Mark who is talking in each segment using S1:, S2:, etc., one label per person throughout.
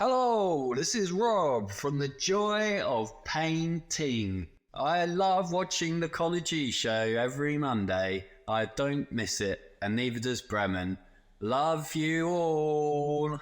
S1: Hello, this is Rob from The Joy of Painting. I love watching the ConorG show every Monday. I don't miss it, and neither does Bremen. Love you all.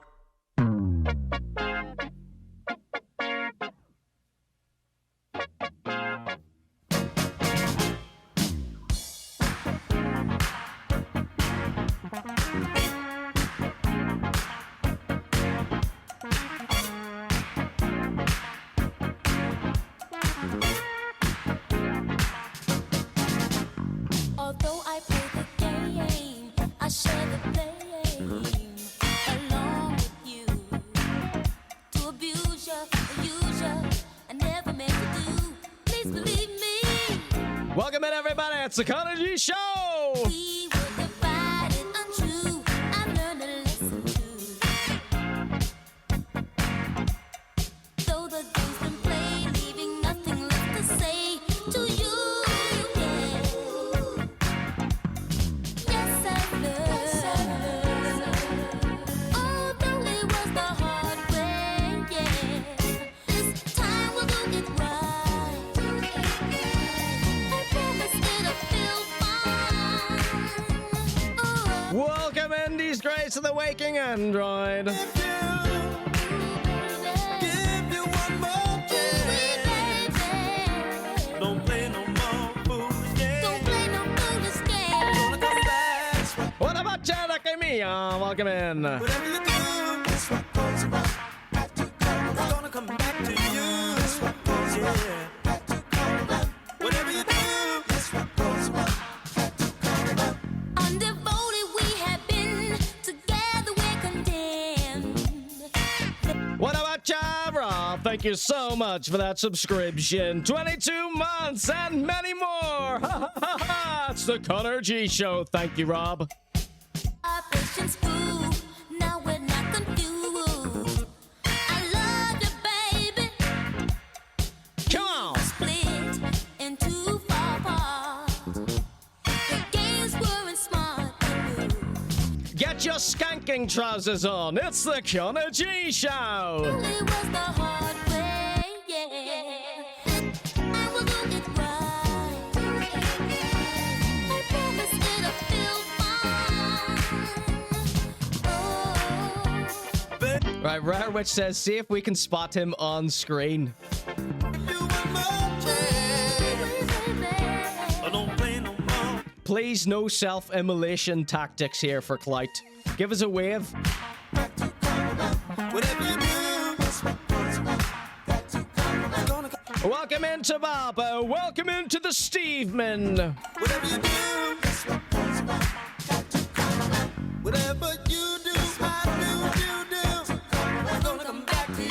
S2: Welcome in, everybody. It's the ConorG Show.
S3: We were divided untrue. I learned a lesson too. Though the game's been played, leaving nothing left to say to you. Yeah. Yes, I learned. Although it was the hard way, yeah. This time we'll do it right.
S2: Welcome in, these grays to the waking android.
S4: Don't play no more foolish games.
S3: Don't play no foolish games.
S4: Gonna come back.
S2: What about Jack Mia? Welcome in.
S4: Whatever you do, that's what goes around. It's gonna come back to you. That's what goes around. Whatever you do, that's what goes around.
S3: Undevoted we have been, together we're condemned.
S2: What about Rob? Thank you so much for that subscription. 22 months and many more. It's the ConorG Show. Thank you, Rob.
S3: Our patience grew, now we're not confused. I love you, baby.
S2: Come on.
S3: Split into four parts. The games weren't smart and new.
S2: Get your skanking trousers on. It's the ConorG Show.
S3: It was the hard way, yeah. I will do it right. I promise it'll feel fine. Oh.
S2: Right, Rare Witch says, see if we can spot him on screen.
S4: Don't play no more.
S2: Please, no self-immolation tactics here for Clyde. Give us a wave.
S4: Whatever you do, that's what goes around. It's gonna come.
S2: Welcome into Baba. Welcome into the Steveman.
S4: Whatever you do, that's what goes around. Whatever you do, I do, you do. It's gonna come back to you.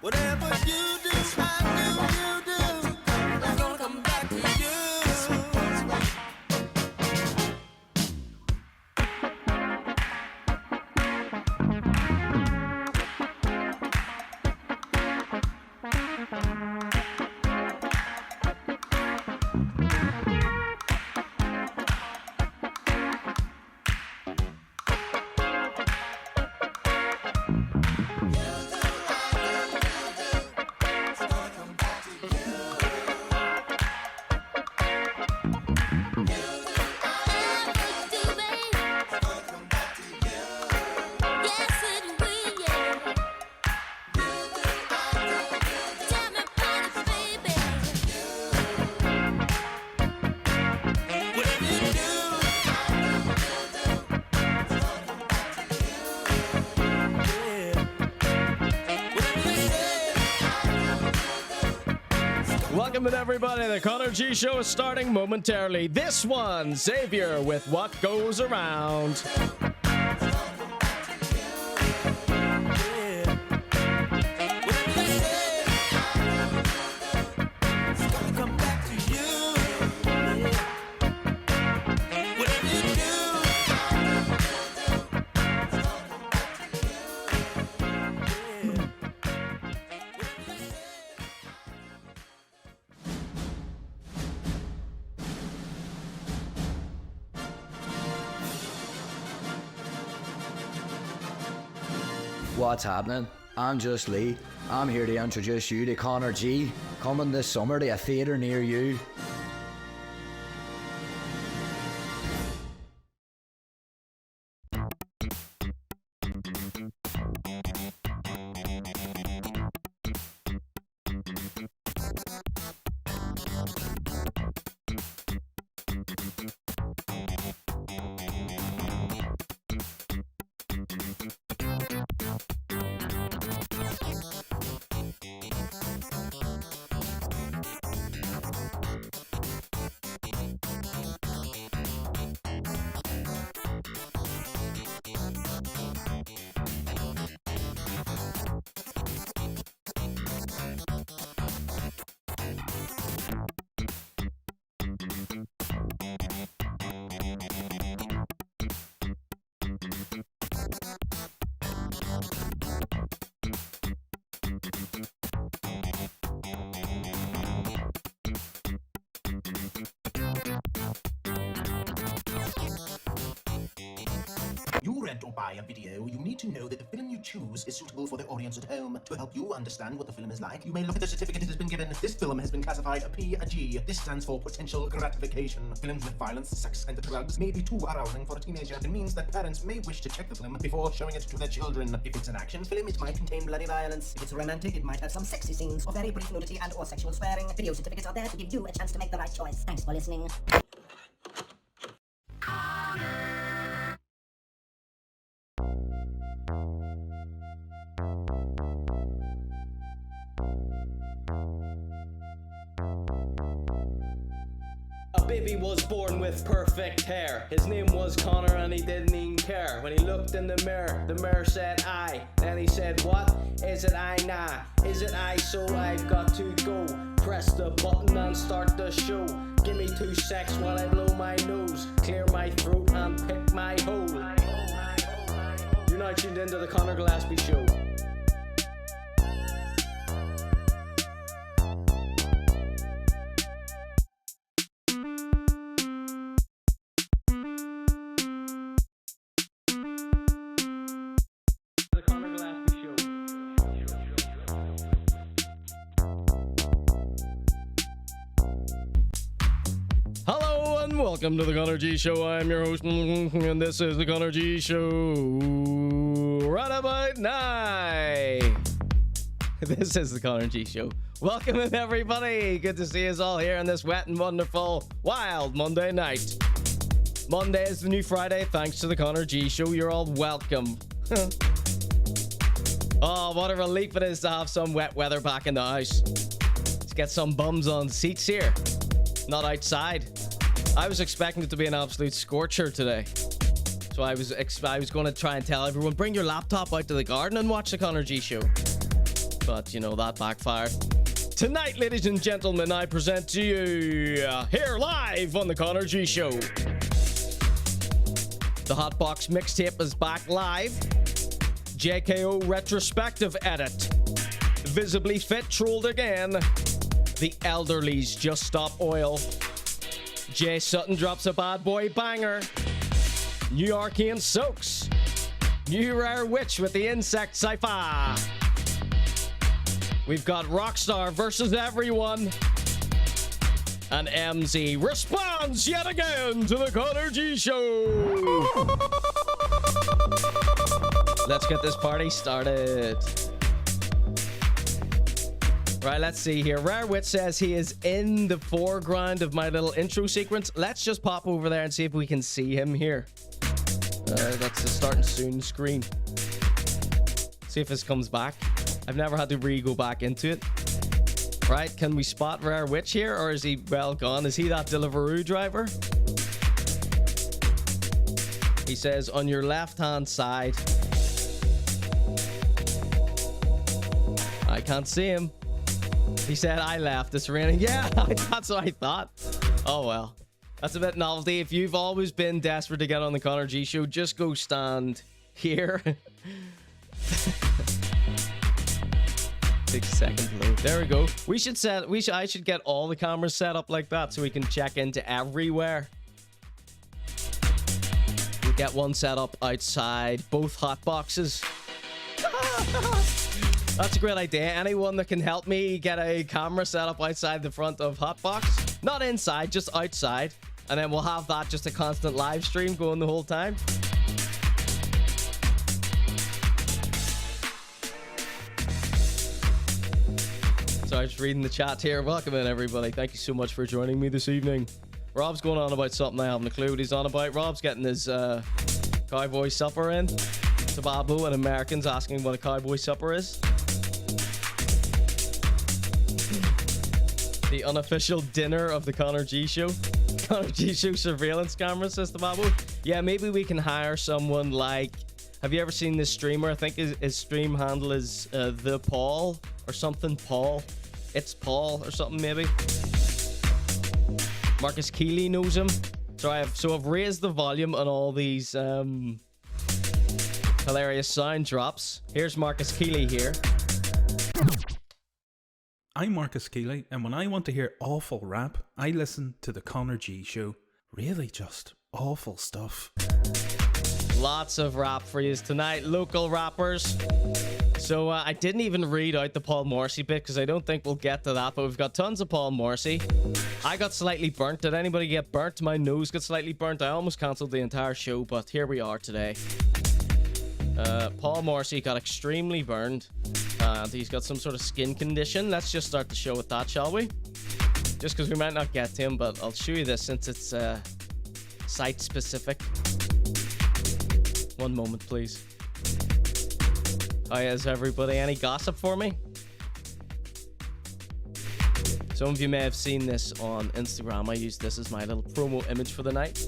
S4: Whatever you do, I do, you do. It's gonna come back to you.
S2: Welcome in, everybody. The ConorG Show is starting momentarily. This one, Xavier with What Goes Around.
S5: What's happening? I'm just Lee. I'm here to introduce you to Conor.G, coming this summer to a theatre near you.
S6: You rent or buy a video, you need to know that the film you choose is suitable for the audience at home. To help you understand what the film is like, you may look at the certificate it has been given. This film has been classified a PG. This stands for potential gratification. Films with violence, sex, and drugs may be too arousing for a teenager. It means that parents may wish to check the film before showing it to their children. If it's an action film, it might contain bloody violence. If it's romantic, it might have some sexy scenes or very brief nudity and or sexual swearing. Video certificates are there to give you a chance to make the right choice. Thanks for listening.
S2: A baby was born with perfect hair. His name was Connor and he didn't even care. When he looked in the mirror said I. Then he said, what? Is it I? Nah. Is it I? So I've got to go. Press the button and start the show. Give me 2 secs while I blow my nose, clear my throat and pick my hole. You're now tuned into the ConorGShow show. Hello and welcome to the Conor.G Show. I'm your host, and this is the Conor.G Show. Right about now. This is the Conor.G Show. Welcome in, everybody. Good to see us all here on this wet and wonderful, wild Monday night. Monday is the new Friday. Thanks to the Conor.G Show, you're all welcome. Oh, what a relief it is to have some wet weather back in the house. Let's get some bums on seats here, not outside. I was expecting it to be an absolute scorcher today. So I was going to try and tell everyone, bring your laptop out to the garden and watch the Conor.G Show. But, you know, that backfired. Tonight, ladies and gentlemen, I present to you here live on the Conor.G Show. The Hotbox mixtape is back live. JKO retrospective edit. Visibly Fit trolled again. The elderlies just stop oil. Jay Suttin drops a bad boy banger. New Arcane Soakes. New Rare Witch with the Insect Cypher. We've got Rockstar versus Everyone. And Emmzy responds yet again to the Conor.G Show. Let's get this party started. Right, let's see here. Rare Witch says he is in the foreground of my little intro sequence. Let's just pop over there and see if we can see him here. That's the starting soon screen. See if this comes back. I've never had to go back into it. Right, can we spot Rare Witch here, or is he well gone? Is he that Deliveroo driver? He says, on your left-hand side. I can't see him. He said, I left. It's raining. Yeah, that's what I thought. Oh, well. That's a bit novelty. If you've always been desperate to get on the Conor.G Show, just go stand here. Takes a second to load. There we go. I should get all the cameras set up like that so we can check into everywhere. We'll get one set up outside both hot boxes. That's a great idea. Anyone that can help me get a camera set up outside the front of Hotbox, not inside, just outside, and then we'll have that just a constant live stream going the whole time. So I'm just reading the chat here. Welcome in, everybody. Thank you so much for joining me this evening. Rob's going on about something I haven't a clue what he's on about. Rob's getting his cowboy supper in. Tababo and Americans asking what a cowboy supper is. The unofficial dinner of the Conor.G show. Conor.G show surveillance camera, says Tababo. Yeah, maybe we can hire someone like... Have you ever seen this streamer? I think his stream handle is The Paul or something. Paul. It's Paul or something, maybe. Marcus Keeley knows him. So I've raised the volume on all these hilarious sound drops. Here's Marcus Keeley here.
S7: I'm Marcus Keeley, and when I want to hear awful rap, I listen to the Conor.G show. Really just awful stuff.
S2: Lots of rap for you tonight, local rappers. So I didn't even read out the Paul Morrissey bit because I don't think we'll get to that, but we've got tons of Paul Morrissey. I got slightly burnt. Did anybody get burnt? My nose got slightly burnt. I almost cancelled the entire show, but here we are today. Paul Morrissey got extremely burned, and he's got some sort of skin condition. Let's just start the show with that, shall we? Just because we might not get to him, but I'll show you this since it's site specific. One moment, please. How is everybody? Any gossip for me? Some of you may have seen this on Instagram. I used this as my little promo image for the night.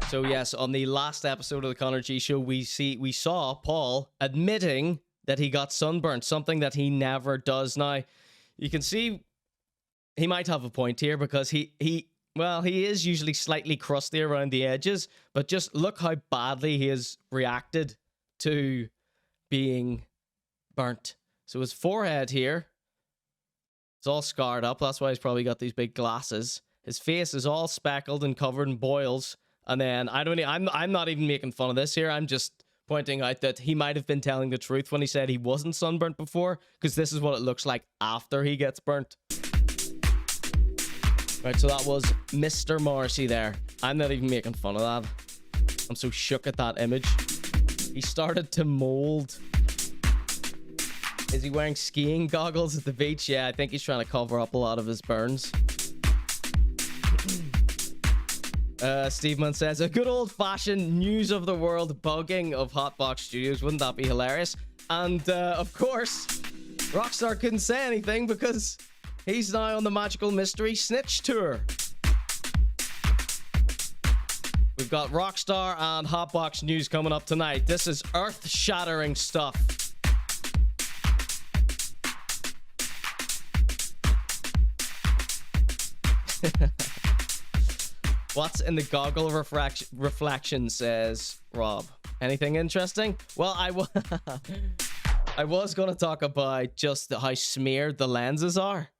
S2: So yes, on the last episode of the Conor.G show, we saw Paul admitting that he got sunburnt, something that he never does. Now, you can see he might have a point here because he is usually slightly crusty around the edges, but just look how badly he has reacted to being burnt. So his forehead here, it's all scarred up. That's why he's probably got these big glasses. His face is all speckled and covered in boils. And then I'm not even making fun of this here. I'm just pointing out that he might have been telling the truth when he said he wasn't sunburnt before, because this is what it looks like after he gets burnt. Right, so that was Mr. Morrissey there. I'm not even making fun of that. I'm so shook at that image. He started to mold. Is he wearing skiing goggles at the beach? Yeah, I think he's trying to cover up a lot of his burns. Steveman says, a good old-fashioned news of the world bugging of Hotbox Studios. Wouldn't that be hilarious? And, of course, Rockstar couldn't say anything because he's now on the Magical Mystery Snitch Tour. We've got Rockstar and Hotbox news coming up tonight. This is earth-shattering stuff. What's in the goggle reflection, says Rob. Anything interesting? Well, I was going to talk about just how smeared the lenses are.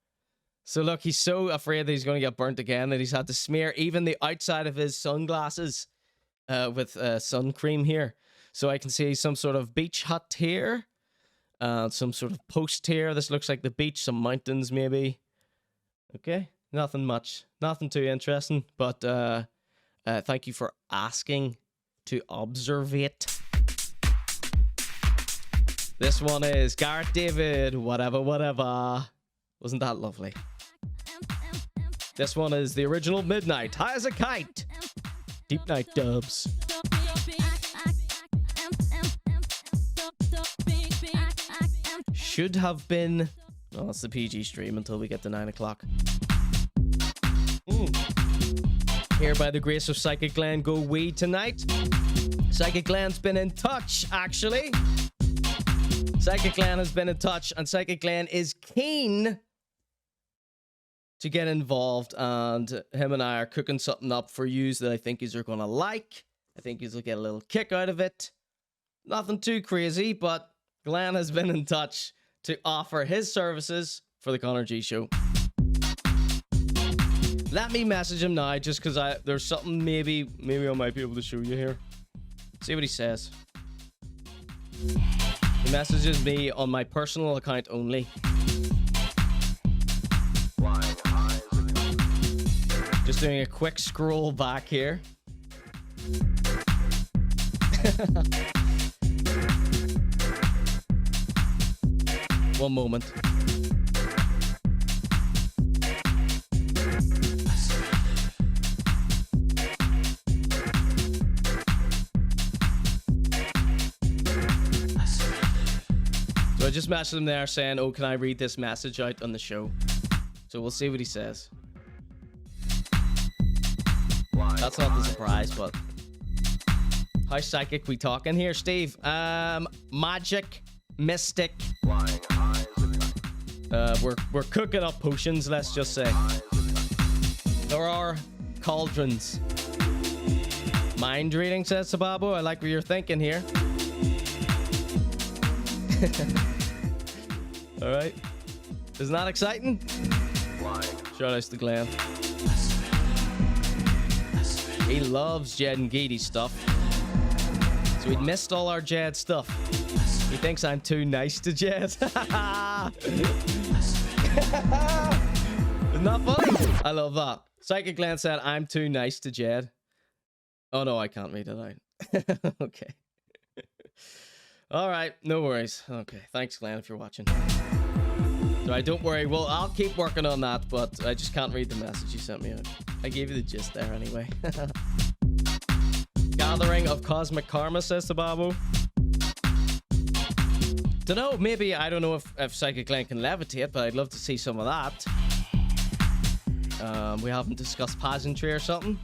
S2: So look, he's so afraid that he's going to get burnt again that he's had to smear even the outside of his sunglasses with sun cream here. So I can see some sort of beach hut here. Some sort of post here. This looks like the beach, some mountains maybe. Okay. Nothing much. Nothing too interesting, but thank you for asking to observe it. This one is Garrett David, whatever. Wasn't that lovely? This one is the original Midnight, high as a kite. Deep Night Dubs. Should have been... Oh, it's the PG stream until we get to 9 o'clock. Here by the grace of Psychic Glenn go we tonight. Psychic Glenn's been in touch, actually. Psychic Glenn has been in touch, and Psychic Glenn is keen to get involved, and him and I are cooking something up for yous that I think yous are going to like. I think yous will get a little kick out of it. Nothing too crazy, but Glenn has been in touch to offer his services for the Conor.G show. Let me message him now, just because there's something maybe I might be able to show you here. See what he says. He messages me on my personal account only. Just doing a quick scroll back here. One moment. So I just messaged him there saying, oh, can I read this message out on the show? So we'll see what he says. That's not the surprise, but how psychic we talking here, Steve? Magic, mystic. We're cooking up potions, let's just say. There are cauldrons. Mind reading, says Sababu. I like what you're thinking here. All right. Isn't that exciting? Shout out to Glenn. He loves Jed and Geedy stuff. So he'd missed all our Jed stuff. He thinks I'm too nice to Jed. Isn't that funny? I love that. Psychic Glenn said, I'm too nice to Jed. Oh no, I can't read it out. Okay. All right, no worries. Okay, thanks Glenn if you're watching. All right, don't worry. Well, I'll keep working on that, but I just can't read the message you sent me out. I gave you the gist there anyway. Gathering of Cosmic Karma, says the Babu. Dunno, maybe, I don't know if Psychic Glenn can levitate, but I'd love to see some of that. We haven't discussed pageantry or something.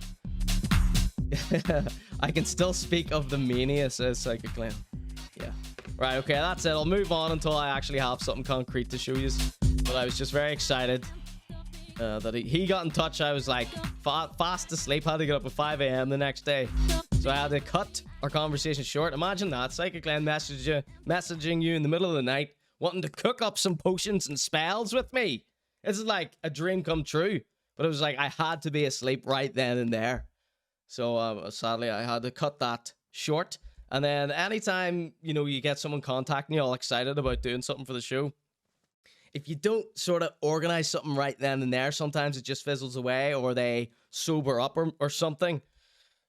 S2: I can still speak of the mania, says Psychic Glenn. Yeah. Right, okay, that's it. I'll move on until I actually have something concrete to show you. But I was just very excited that he got in touch. I was like fast asleep, had to get up at 5 a.m. the next day. So I had to cut our conversation short. Imagine that. Psychic Glenn messaging you in the middle of the night, wanting to cook up some potions and spells with me. This is like a dream come true. But it was like I had to be asleep right then and there. So sadly, I had to cut that short. And then anytime, you know, you get someone contacting you all excited about doing something for the show, if you don't sort of organize something right then and there, sometimes it just fizzles away or they sober up or something.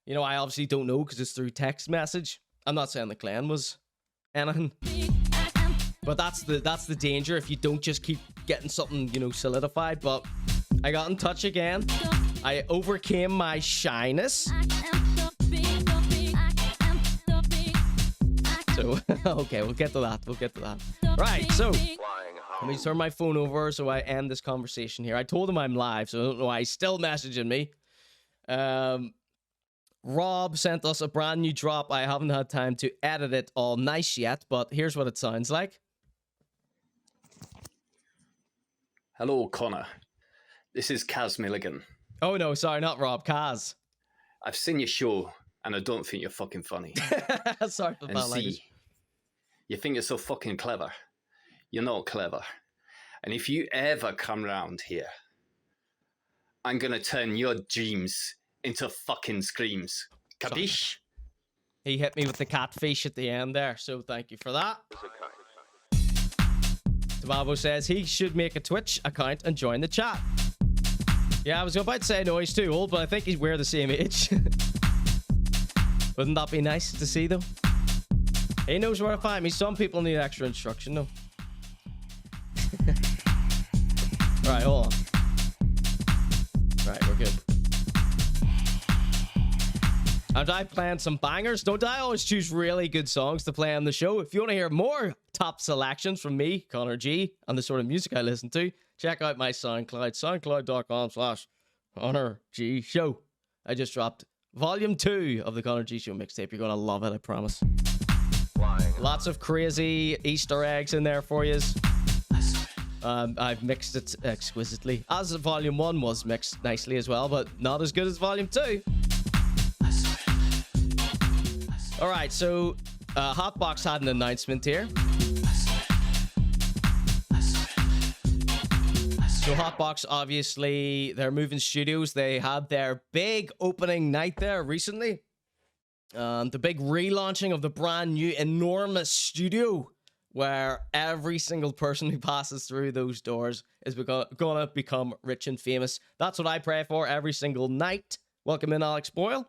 S2: You know, I obviously don't know because it's through text message. I'm not saying the clan was anything. But that's the danger if you don't just keep getting something, you know, solidified. But I got in touch again. I overcame my shyness. So, okay, we'll get to that. Right, so let me turn my phone over so I end this conversation here. I told him I'm live, so I don't know why he's still messaging me. Rob sent us a brand new drop. I haven't had time to edit it all nice yet, but here's what it sounds like.
S1: Hello, Connor. This is Kaz Milligan.
S2: Oh, no, sorry, not Rob. Kaz.
S1: I've seen your show, and I don't think you're fucking funny.
S2: Sorry for
S1: and
S2: that language.
S1: You think you're so fucking clever. You're not clever. And if you ever come round here, I'm gonna turn your dreams into fucking screams. Capiche?
S2: He hit me with the catfish at the end there, so thank you for that. Tababo says he should make a Twitch account and join the chat. Yeah, I was about to say no, he's too old, but I think we're the same age. Wouldn't that be nice to see, though? He knows where to find me. Some people need extra instruction, though. Right, hold on. Right, we're good. And I planned some bangers. Don't I always choose really good songs to play on the show? If you want to hear more top selections from me, Conor.G, and the sort of music I listen to, check out my SoundCloud, soundcloud.com/ConorGShow. I just dropped Volume 2 of the Conor.G Show mixtape. You're going to love it, I promise. Lots of crazy Easter eggs in there for you. I've mixed it exquisitely. As Volume 1 was mixed nicely as well, but not as good as Volume 2. Alright, so Hotbox had an announcement here. So Hotbox, obviously, they're moving studios. They had their big opening night there recently. The big relaunching of the brand new enormous studio, where every single person who passes through those doors is gonna become rich and famous. That's what I pray for every single night. Welcome in, Alex Boyle.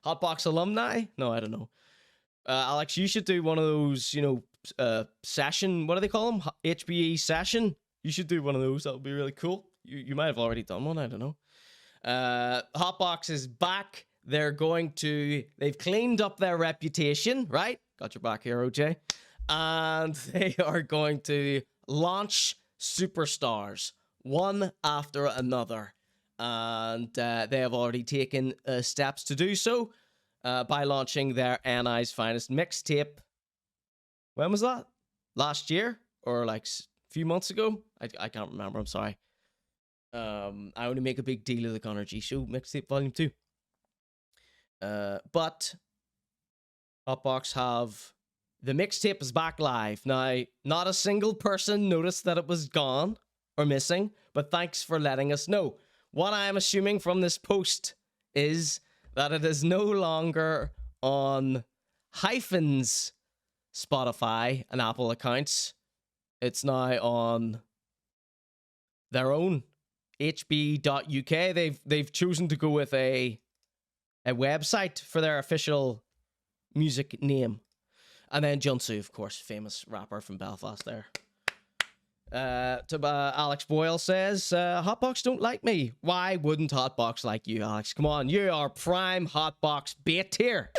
S2: Hotbox alumni? No, I don't know. Alex, you should do one of those, you know, session, what do they call them? HBE session? You should do one of those. That would be really cool. You might have already done one, I don't know. Hotbox is back. They've cleaned up their reputation, right? Got your back here, OJ. And they are going to launch superstars, one after another. And they have already taken steps to do so by launching their NI's Finest mixtape. When was that? Last year? Or like a few months ago? I can't remember, I'm sorry. I only make a big deal of the Conor.G Show mixtape volume 2. But Hotbox have... The mixtape is back live. Now, not a single person noticed that it was gone or missing, but thanks for letting us know. What I am assuming from this post is that it is no longer on Hyphen's Spotify and Apple accounts. It's now on their own HB.UK. They've chosen to go with a website for their official music name. And then Junsu, of course, famous rapper from Belfast there. Alex Boyle says, Hotbox don't like me. Why wouldn't Hotbox like you, Alex? Come on, you are prime Hotbox bait here.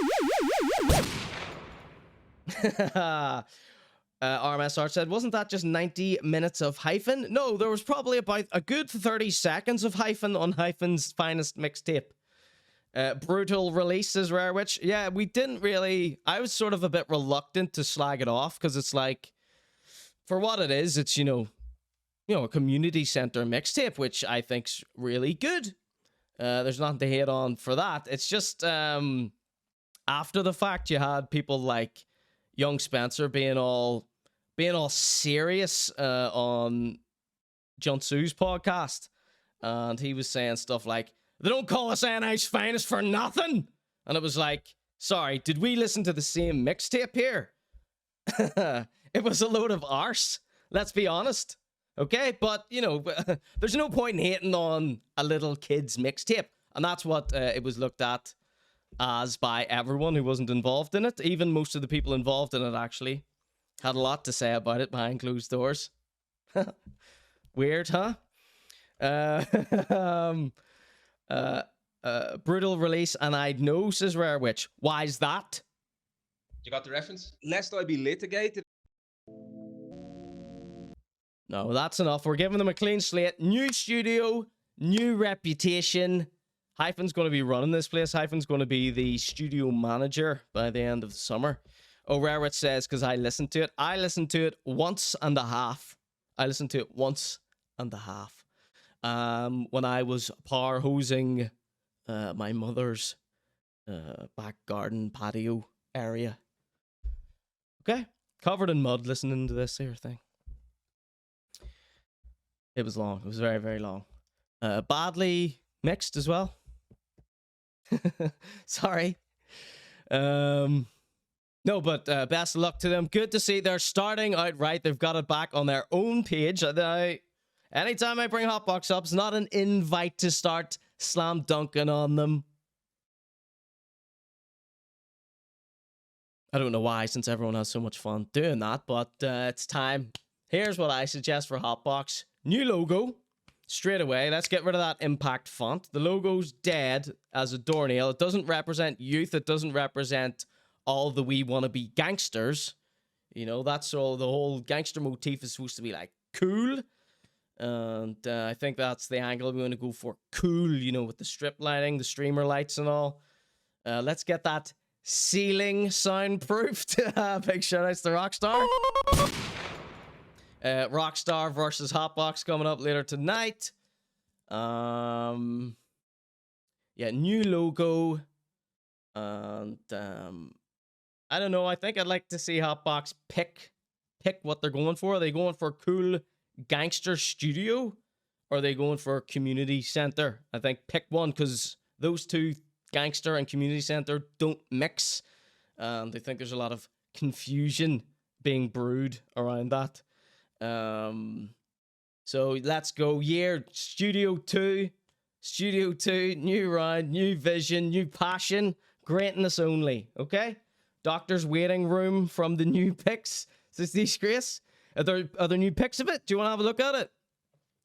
S2: RMS Art said, wasn't that just 90 minutes of Hyphen? No, there was probably about a good 30 seconds of Hyphen on Hyphen's Finest mixtape. Brutal release is Rare Witch. Yeah, we didn't really... I was sort of a bit reluctant to slag it off, because it's like, for what it is, it's, you know, a community center mixtape, which I think's really good. There's nothing to hate on for that. It's just, after the fact, you had people like Young Spencer being all serious on Junsu's podcast, and he was saying stuff like, they don't call us NI's Finest for nothing. And it was like, sorry, did we listen to the same mixtape here? It was a load of arse. Let's be honest. Okay? But, you know, there's no point in hating on a little kid's mixtape. And that's what it was looked at as by everyone who wasn't involved in it. Even most of the people involved in it actually had a lot to say about it behind closed doors. Weird, huh? Brutal release, and I'd know, says Rare Witch. Why's that?
S8: You got the reference? Lest I be litigated.
S2: No, that's enough. We're giving them a clean slate. New studio, new reputation. Hyphen's going to be running this place. Hyphen's going to be the studio manager by the end of the summer. Oh, Rare Witch says, because I listened to it. I listened to it once and a half. When I was power hosing my mother's back garden patio area. Okay, covered in mud listening to this here thing. It was long. It was very, very long. Badly mixed as well. Sorry. No, but best of luck to them. Good to see they're starting out right. They've got it back on their own page. Anytime I bring Hotbox up, it's not an invite to start slam dunking on them. I don't know why, since everyone has so much fun doing that, but it's time. Here's what I suggest for Hotbox. New logo. Straight away, let's get rid of that impact font. The logo's dead as a doornail. It doesn't represent youth. It doesn't represent all the we want to be gangsters. You know, that's all. The whole gangster motif is supposed to be like cool. And I think that's the angle we want to go for. Cool, you know, with the strip lighting, the streamer lights and all. Let's get that ceiling soundproofed. Big shout outs to Rockstar. Rockstar versus Hotbox coming up later tonight. Yeah, new logo. And I don't know. I think I'd like to see Hotbox pick what they're going for. Are they going for cool gangster studio, or are they going for community center? I think pick one, because those two, gangster and community center, don't mix. They think there's a lot of confusion being brewed around that. So let's go. Year Studio 2, new round, new vision, new passion, greatness only. Okay, Doctor's waiting room from the new pics. Is this disgrace? Are there new pics of it? Do you want to have a look at it?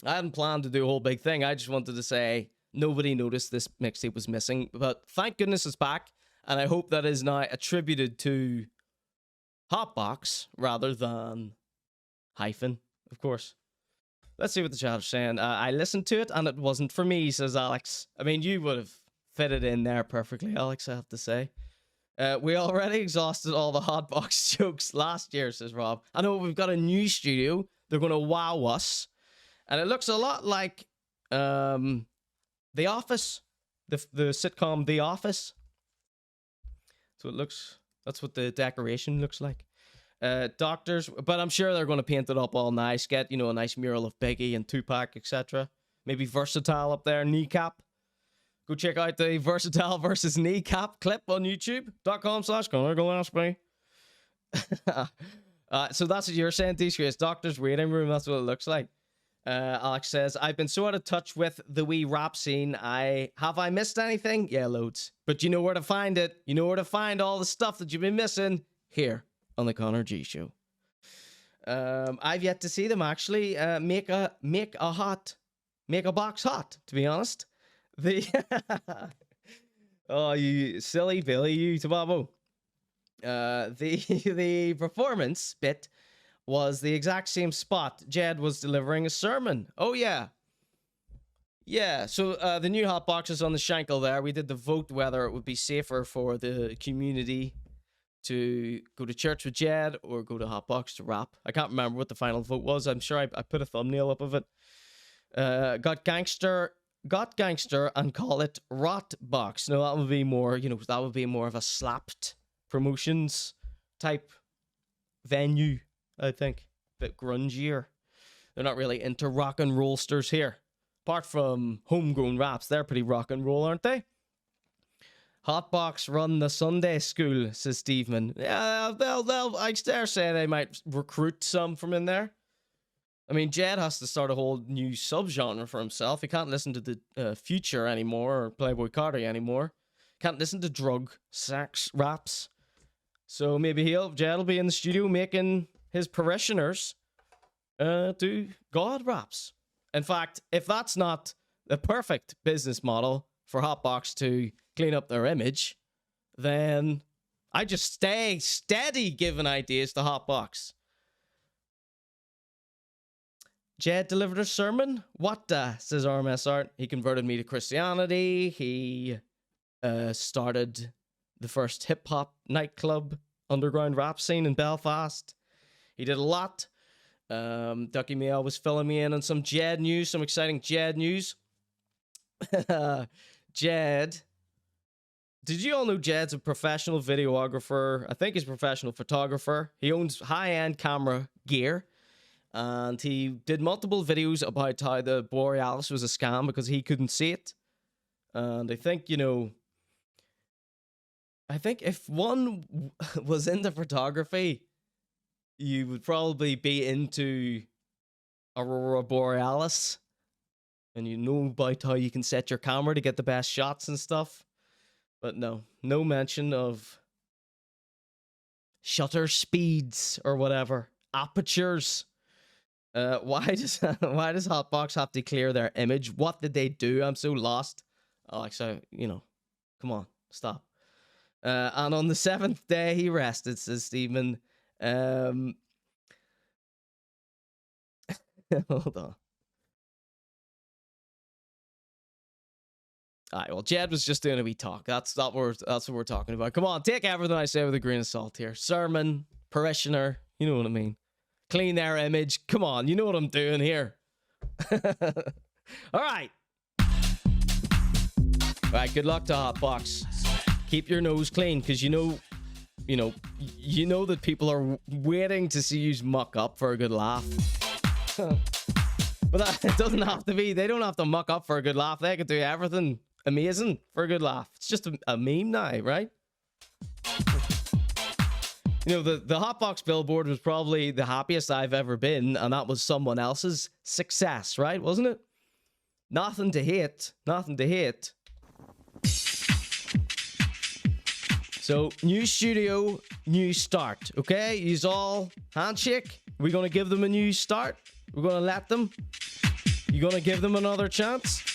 S2: I hadn't planned to do a whole big thing. I just wanted to say nobody noticed this mixtape was missing, but thank goodness it's back, and I hope that is now attributed to Hotbox rather than Hyphen, of course. Let's see what the chat is saying. I listened to it and it wasn't for me, says Alex. I mean, you would have fitted in there perfectly, Alex, I have to say. We already exhausted all the Hotbox jokes last year, says Rob. I know we've got a new studio. They're going to wow us. And it looks a lot like The Office, the sitcom The Office. So it looks, that's what the decoration looks like. Doctors, but I'm sure they're going to paint it up all nice, get, you know, a nice mural of Biggie and Tupac, etc. Maybe Versatile up there, Kneecap. Go check out the Versatile versus Kneecap clip on youtube.com/Conor. Go ask me. So that's what you're saying, Disgrace. Doctor's waiting room, that's what it looks like. Alex says, I've been so out of touch with the wee rap scene. Have I missed anything? Yeah, loads. But you know where to find it. You know where to find all the stuff that you've been missing. Here on the Conor.G show. I've yet to see them actually make a box hot, to be honest. Oh, you silly Billy, you Tababo. The performance bit was the exact same spot Jed was delivering a sermon. Oh yeah. Yeah, so the new hot boxes on the Shankle there. We did the vote whether it would be safer for the community to go to church with Jed or go to Hotbox to rap. I can't remember what the final vote was. I'm sure I put a thumbnail up of it. Got gangster and call it Rotbox. No, that would be more, you know, that would be more of a slapped promotions type venue, I think. Bit grungier. They're not really into rock and rollsters here. Apart from homegrown raps, they're pretty rock and roll, aren't they? Hotbox run the Sunday school, says Steveman. Yeah, they'll I dare say they might recruit some from in there. I mean, Jed has to start a whole new subgenre for himself. He can't listen to the Future anymore or Playboy Cardi anymore. Can't listen to drug, sex, raps. So maybe Jed will be in the studio making his parishioners do God raps. In fact, if that's not the perfect business model for Hotbox to clean up their image, then I just stay steady giving ideas to Hotbox. Jed delivered a sermon? What says RMS Art. He converted me to Christianity. He started the first hip-hop nightclub underground rap scene in Belfast. He did a lot. Ducky Mail was filling me in on some Jed news, some exciting Jed news. Jed. Did you all know Jed's a professional videographer? I think he's a professional photographer. He owns high-end camera gear. And he did multiple videos about how the Borealis was a scam because he couldn't see it. And I think, you know, I think if one was into photography, you would probably be into Aurora Borealis. And you know about how you can set your camera to get the best shots and stuff. But no mention of shutter speeds or whatever. Apertures. Why does Hotbox have to clear their image? What did they do? I'm so lost. Alex, you know, come on, stop. And on the 7th day he rested, says Stephen. Hold on. Alright, well, Jed was just doing a wee talk. That's what we're talking about. Come on, take everything I say with a grain of salt here. Sermon, parishioner, you know what I mean. Clean their image. Come on, you know what I'm doing here. Alright. Alright, good luck to Hotbox. Keep your nose clean, because you know that people are waiting to see you muck up for a good laugh. But But it doesn't have to be. They don't have to muck up for a good laugh. They can do everything amazing for a good laugh. It's just a meme now, right? You know, the Hotbox billboard was probably the happiest I've ever been, and that was someone else's success, right? Wasn't it? Nothing to hate. Nothing to hate. So, new studio, new start, okay? Use all handshake. We're going to give them a new start. We're going to let them. You're going to give them another chance.